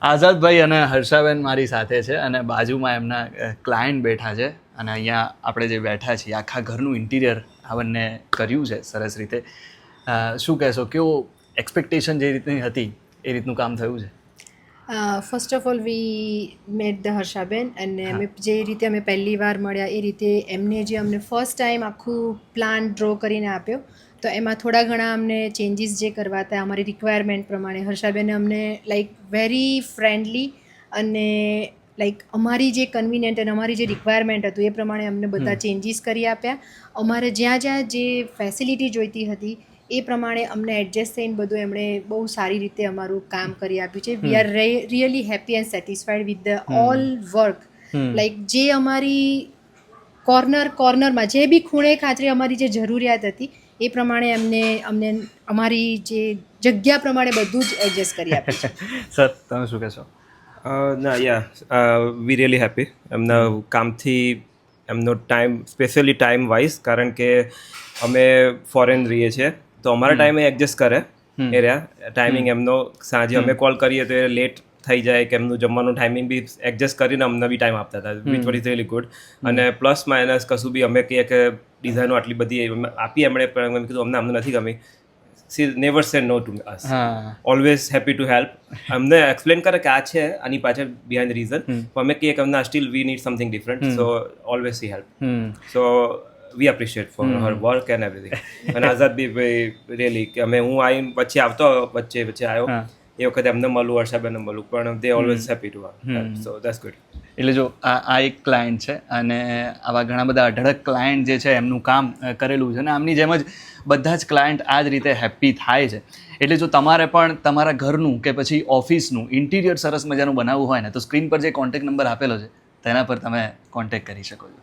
આઝાદભાઈ અને હર્ષાબેન મારી સાથે છે અને બાજુમાં એમના ક્લાયન્ટ બેઠા છે અને અહીંયા આપણે જે બેઠા છીએ આખા ઘરનું ઇન્ટિરિયર આ બંને કર્યું છે સરસ રીતે. શું કહેશો, કેવો એક્સપેક્ટેશન જે રીતની હતી એ રીતનું કામ થયું છે? First of all V mat the Harshaben અને અમે જે રીતે અમે પહેલી વાર મળ્યા એ રીતે એમને જે અમને ફર્સ્ટ ટાઈમ આખું પ્લાન ડ્રો કરીને આપ્યો તો એમાં થોડા ઘણા અમને ચેન્જીસ જે કરવા હતા અમારી રિક્વાયરમેન્ટ પ્રમાણે હર્ષાબેને અમને લાઈક વેરી ફ્રેન્ડલી અને લાઈક અમારી જે કન્વિનિયન્ટ અને અમારી જે રિક્વાયરમેન્ટ હતું એ પ્રમાણે અમને બધા ચેન્જીસ કરી આપ્યા. અમારે જ્યાં જ્યાં જે ફેસિલિટી જોઈતી હતી એ પ્રમાણે અમને એડજસ્ટ થઈને બધું એમણે બહુ સારી રીતે અમારું કામ કરી આપ્યું છે. We are really happy and satisfied with the all work. Like જે અમારી કોર્નરમાં જે બી ખૂણે ખાંચરે અમારી જે જરૂરિયાત હતી એ પ્રમાણે અમને અમારી જે જગ્યા પ્રમાણે બધું જ એડજસ્ટ કરી આપ્યું છે. સર, તમે શું કહેશો? વી રિયલી હેપી એમના કામથી, એમનો ટાઈમ સ્પેશિયલી ટાઈમ વાઇઝ, કારણ કે અમે ફોરેન રહીએ છીએ તો અમારા ટાઈમે એડજસ્ટ કરે એ રહ્યા ટાઈમિંગ એમનો. સાંજે અમે કોલ કરીએ તો એ લેટ થઈ જાય કે એમનું જમવાનું ટાઈમિંગ બી એડજસ્ટ કરીને અમને બી ટાઈમ આપતા હતા, which what is really good. અને પ્લસ માઇનસ કશું બી અમે કહીએ કે ડિઝાઇનો આટલી બધી આપી એમણે, પણ એમ કીધું અમને નથી ગમી. See never say no to us, always happy to help. અમને એક્સપ્લેન કરે કે આ છે આની પાછળ બિહાઇન્ડ રીઝન, તો અમે કહીએ કે અમને still we need something different, so always see help. So we appreciate for her work and everything. અને આઝાદ બી ભાઈ રિયલી કે અમે હું આવીને વચ્ચે આવતો વચ્ચે આવ્યો એ વખતે એમને મળું, હર્ષાબેનને મળું, પણ દે always happy to help, so that's good. એટલે જો આ એક ક્લાયન્ટ છે અને આવા ઘણા બધા અઢળક ક્લાયન્ટ જે છે એમનું કામ કરેલું છે અને આમની જેમ જ બધા જ ક્લાયન્ટ આ જ રીતે હેપ્પી થાય છે. એટલે જો તમારે પણ તમારા ઘરનું કે પછી ઓફિસનું ઇન્ટિરિયર સરસ મજાનું બનાવવું હોય ને તો સ્ક્રીન પર જે કોન્ટેક્ટ નંબર આપેલો છે તેના પર તમે કોન્ટેક્ટ કરી શકો છો.